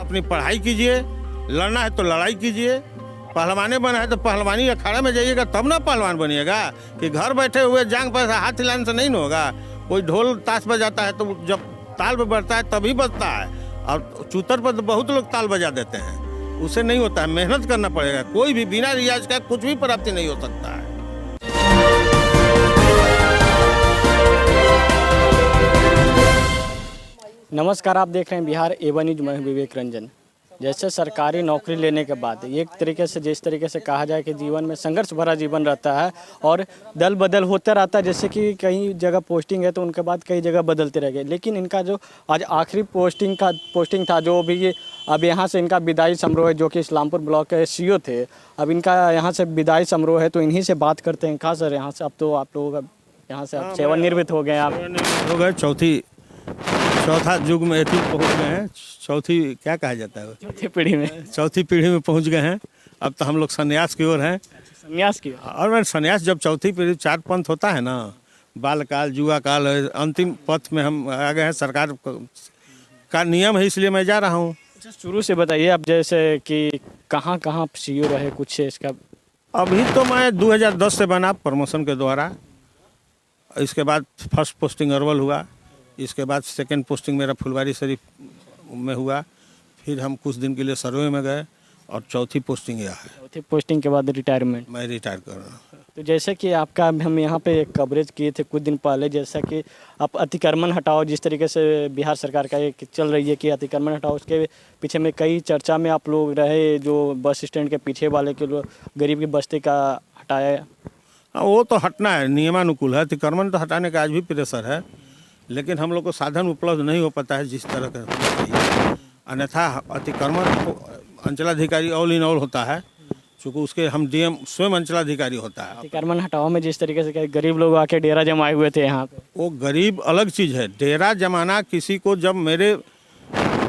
अपनी पढ़ाई कीजिए, लड़ना है तो लड़ाई कीजिए, पहलवाने बना है तो पहलवानी अखाड़ा में जाइएगा तब ना पहलवान बनिएगा। कि घर बैठे हुए जांग पर हाथ हिलाने से नहीं होगा। कोई ढोल ताश बजाता है तो जब ताल पे बढ़ता है तभी बजता है, और चूतर पर तो बहुत लोग ताल बजा देते हैं, उससे नहीं होता है। मेहनत करना पड़ेगा, कोई भी बिना रियाज का कुछ भी प्राप्ति नहीं हो सकता है। नमस्कार, आप देख रहे हैं बिहार A1 न्यूज। मैं विवेक रंजन। जैसे सरकारी नौकरी लेने के बाद एक तरीके से जिस तरीके से कहा जाए कि जीवन में संघर्ष भरा जीवन रहता है और दल बदल होता रहता है, जैसे कि कई जगह पोस्टिंग है तो उनके बाद कई जगह बदलते रह गए। लेकिन इनका जो आज आखिरी पोस्टिंग था, जो भी अब यहाँ से इनका विदाई समारोह है, जो कि इस्लामपुर ब्लॉक के CO थे, अब इनका यहाँ से विदाई समारोह है, तो इन्हीं से बात करते हैं। कहाँ सर, यहाँ से अब तो आप लोग यहाँ से आप सेवानिवृत्त हो गए। आप हो गए, चौथा युग में पहुँच गए हैं। चौथी क्या कहा जाता है, चौथी पीढ़ी में पहुँच गए हैं। अब तो हम लोग संन्यास की ओर हैं। संन्यास की, और मैं संन्यास जब चौथी पीढ़ी 4 पंथ होता है ना, बाल काल, युवा काल, अंतिम पथ में हम आ गए हैं। सरकार का नियम है, इसलिए मैं जा रहा हूँ। शुरू से बताइए आप, जैसे कि कहाँ कहाँ CO रहे कुछ इसका। अभी तो मैं 2010 से बना प्रमोशन के द्वारा। इसके बाद फर्स्ट पोस्टिंग अरवल हुआ, इसके बाद सेकंड पोस्टिंग मेरा फुलवारी शरीफ में हुआ। फिर हम कुछ दिन के लिए सर्वे में गए और चौथी पोस्टिंग यह है। चौथी पोस्टिंग के बाद रिटायरमेंट। मैं रिटायर कर रहा हूँ। तो जैसे कि आपका हम यहाँ पे एक कवरेज किए थे कुछ दिन पहले, जैसा कि आप अतिक्रमण हटाओ, जिस तरीके से बिहार सरकार का एक चल रही है कि अतिक्रमण हटाओ, उसके पीछे में कई चर्चा में आप लोग रहे, जो बस स्टैंड के पीछे वाले के लोग गरीब की बस्ती का हटाया। हाँ, वो तो हटना है, नियमानुकूल है। अतिक्रमण तो हटाने का आज भी प्रेशर है, लेकिन हम लोग को साधन उपलब्ध नहीं हो पाता है जिस तरह का होना चाहिए। अन्यथा अतिक्रमण अंचलाधिकारी ऑल इन ऑल होता है, चूँकि उसके हम DM स्वयं अंचलाधिकारी होता है। अतिक्रमण हटाओ में जिस तरीके से गरीब लोग आके डेरा जमाए हुए थे यहाँ पे, वो गरीब अलग चीज़ है। डेरा जमाना किसी को जब मेरे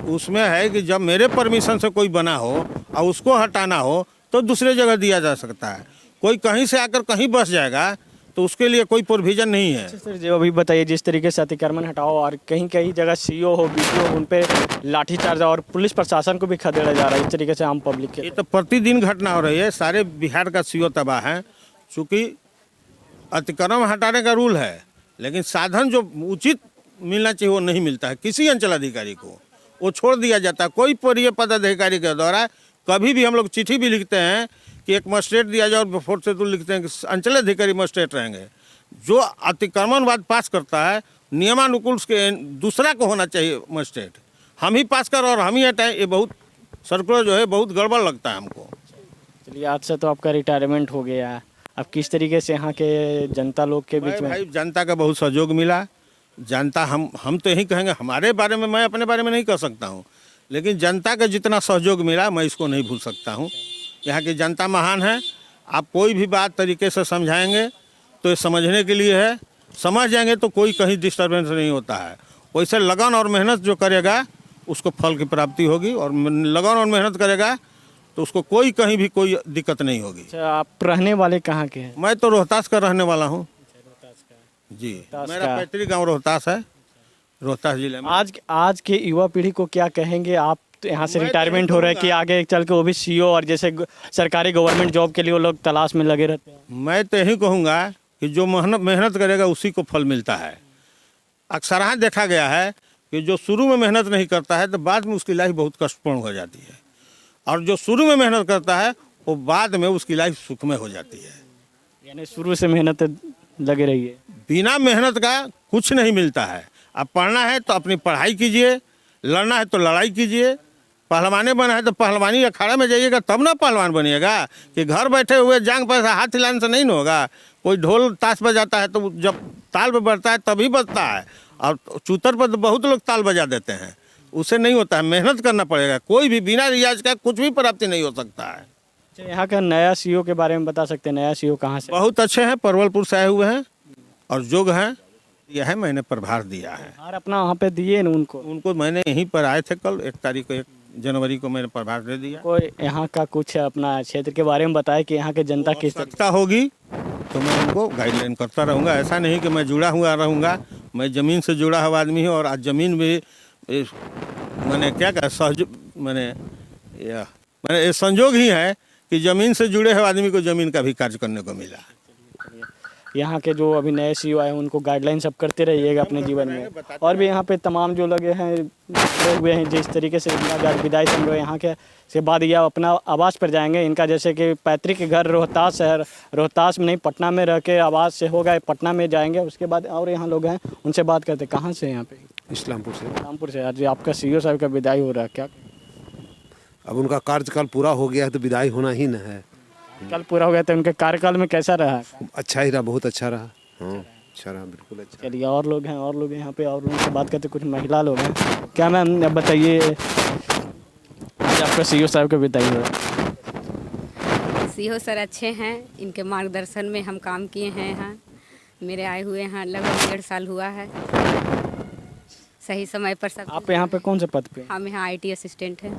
उसमें है कि जब मेरे परमिशन से कोई बना हो और उसको हटाना हो तो दूसरे जगह दिया जा सकता है। कोई कहीं से आकर कहीं बस जाएगा तो उसके लिए कोई प्रोविजन नहीं है। सर जो अभी बताइए, जिस तरीके से अतिक्रमण हटाओ और कहीं कहीं जगह CO हो, BDO हो, उन पे लाठीचार्ज और पुलिस प्रशासन को भी खदेड़ा जा रहा है इस तरीके से आम पब्लिक के। ये तो प्रतिदिन घटना हो रही है। सारे बिहार का CO तबाह है, चूँकि अतिक्रमण हटाने का रूल है, लेकिन साधन जो उचित मिलना चाहिए वो नहीं मिलता है। किसी अंचलाधिकारी को वो छोड़ दिया जाता है। कोई वरीय पदाधिकारी के द्वारा कभी भी हम लोग चिट्ठी भी लिखते हैं कि एक मजिस्ट्रेट दिया जाए, और फोर्थ से तो लिखते हैं कि अंचलाधिकारी मजिस्ट्रेट रहेंगे। जो अतिक्रमणवाद पास करता है नियमानुकूल, उसके दूसरा को होना चाहिए मजिस्ट्रेट। हम ही पास कर और हम ही हटाएं, ये बहुत सर्कुलर जो है बहुत गड़बड़ लगता है हमको। चलिए, आज से तो आपका रिटायरमेंट हो गया है। अब किस तरीके से यहाँ के जनता लोग के बीच में? भाई जनता का बहुत सहयोग मिला। जनता हम तो यही कहेंगे, हमारे बारे में, मैं अपने बारे में नहीं कह सकता हूँ, लेकिन जनता का जितना सहयोग मिला मैं इसको नहीं भूल सकता हूँ। यहाँ की जनता महान है। आप कोई भी बात तरीके से समझाएंगे तो ये समझने के लिए है, समझ जाएंगे तो कोई कहीं डिस्टर्बेंस नहीं होता है। वैसे लगन और मेहनत जो करेगा उसको फल की प्राप्ति होगी, और लगन और मेहनत करेगा तो उसको कोई कहीं भी कोई दिक्कत नहीं होगी। अच्छा, आप रहने वाले कहाँ के हैं? मैं तो रोहतास का रहने वाला हूँ जी। मेरा पैतृक गाँव रोहतास है, रोहतास जिले में। आज के युवा पीढ़ी को क्या कहेंगे आप? तो यहाँ से रिटायरमेंट हो रहा है कि आगे चल के वो भी CO और जैसे सरकारी गवर्नमेंट जॉब के लिए वो लोग तलाश में लगे रहते हैं। मैं तो यही कहूँगा कि जो मेहनत करेगा उसी को फल मिलता है। अक्सर देखा गया है कि जो शुरू में मेहनत नहीं करता है तो बाद में उसकी लाइफ बहुत कष्टपूर्ण हो जाती है, और जो शुरू में मेहनत करता है वो बाद में उसकी लाइफ सुखमय हो जाती है। यानी शुरू से मेहनत लगे रहिए। बिना मेहनत का कुछ नहीं मिलता है। अब पढ़ना है तो अपनी पढ़ाई कीजिए, लड़ना है तो लड़ाई कीजिए, पहलवाने बना है तो पहलवानी अखाड़ा में जाइएगा तब ना पहलवान बनिएगा। कि घर बैठे हुए जांग पर हाथ हिलाने से नहीं होगा। कोई ढोल ताश बजाता है तो जब ताल पे बढ़ता है तभी बजता है, और चूतर पर तो बहुत लोग ताल बजा देते हैं, उससे नहीं होता है। मेहनत करना पड़ेगा, कोई भी बिना रियाज का कुछ भी प्राप्ति नहीं हो सकता है। यहाँ का नया CO के बारे में बता सकते हैं? नया CO कहाँ से? बहुत अच्छे हैं, परवलपुर से आए हुए हैं और जोग हैं। यह है, मैंने प्रभार दिया है। और अपना वहाँ पे दिए ना उनको मैंने यहीं पर आए थे कल 1 तारीख को, 1 जनवरी को मैंने प्रभार दे दिया। कोई यहाँ का कुछ अपना क्षेत्र के बारे में बताए कि यहाँ के जनता किस आवश्यकता होगी तो मैं उनको गाइडलाइन करता रहूँगा। ऐसा नहीं कि मैं जुड़ा हुआ रहूँगा। मैं ज़मीन से जुड़ा हुआ आदमी हूँ, और आज ज़मीन भी मैंने क्या कहा मैंने यह मैंने ये संजोग ही है कि ज़मीन से जुड़े हुए आदमी को ज़मीन का भी कार्य करने को मिला। यहाँ के जो अभी नए सीईओ आए हैं उनको गाइडलाइन सब करते रहिएगा अपने जीवन में। और भी यहाँ पे तमाम जो लगे हैं लोग हुए हैं, जिस तरीके से विदाई समारोह यहाँ के से बाद ये अपना आवास पर जाएंगे। इनका जैसे कि पैतृक घर रोहतास है, रोहतास में नहीं पटना में रह के आवास से होगा पटना में जाएंगे। उसके बाद और यहाँ लोग हैं, उनसे बात करते हैं। कहाँ से हैं यहाँ पे? इस्लामपुर से। रामपुर से। आज आपका सीईओ साहब का विदाई हो रहा है, क्या अब उनका कार्यकाल पूरा हो गया है तो विदाई होना ही न है। कल पूरा हो गया तो उनके कार्यकाल में कैसा रहा? अच्छा ही रहा, बहुत अच्छा रहा। हाँ अच्छा रहा, बिल्कुल अच्छा। चलिए और लोग हैं, और लोग यहाँ पे और लोगों से बात करते, कुछ महिला लोग हैं। क्या मैम अब बताइए, आज आपका सीईओ साहब का विदाई हो रहा है? सीईओ सर अच्छे हैं, इनके मार्गदर्शन में हम काम किए हैं। यहाँ मेरे आए हुए हैं लगभग 1.5 साल हुआ है। सही समय पर सब। आप यहाँ पे कौन से पद पे? हम यहाँ IT असिस्टेंट हैं।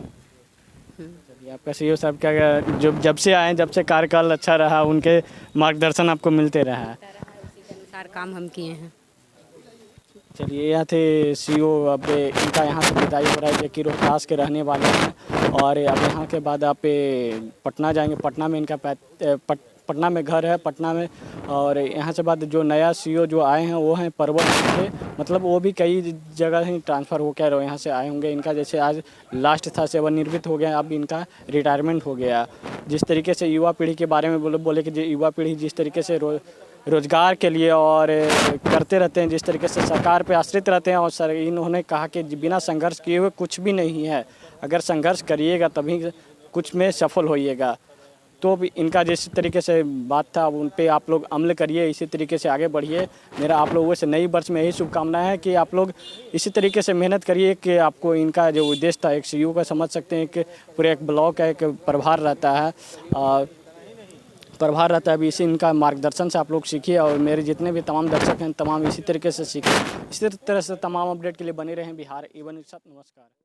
चलिए, आपका सीईओ साहब क्या जो जब से आए, जब से कार्यकाल अच्छा रहा, उनके मार्गदर्शन आपको मिलते रहा है? उसी के अनुसार काम हम किए हैं। चलिए, यहाँ थे सीईओ। अब इनका यहाँ से विदाई हो रहा है, जो कि रोहतास के रहने वाले हैं। और अब यहाँ के बाद आप पटना जाएंगे। पटना में इनका पटना में घर है, पटना में। और यहाँ से बाद जो नया सीईओ जो आए हैं वो हैं परवल से, मतलब वो भी कई जगह ही ट्रांसफ़र होकर यहाँ से आए होंगे। इनका जैसे आज लास्ट था, सेवानिवृत्त हो गया, अब इनका रिटायरमेंट हो गया। जिस तरीके से युवा पीढ़ी के बारे में बोले कि युवा पीढ़ी जिस तरीके से रोजगार के लिए और करते रहते हैं, जिस तरीके से सरकार पे आश्रित रहते हैं। और सर इन्होंने कहा कि बिना संघर्ष किए हुए कुछ भी नहीं है, अगर संघर्ष करिएगा तभी कुछ में सफल होइएगा। तो भी इनका जिस तरीके से बात था उन पे आप लोग अमल करिए, इसी तरीके से आगे बढ़िए। मेरा आप लोगों से नई वर्ष में यही शुभकामनाएं है कि आप लोग इसी तरीके से मेहनत करिए कि आपको इनका जो उद्देश्य था, एक सीईओ का समझ सकते हैं कि पूरे एक ब्लॉक का एक प्रभार रहता है, अभी इसी इनका मार्गदर्शन से आप लोग सीखिए। और मेरे जितने भी तमाम दर्शक हैं, तमाम इसी तरीके से सीखें। इसी तरह से तमाम अपडेट के लिए बने रहें बिहार A1 के साथ। नमस्कार।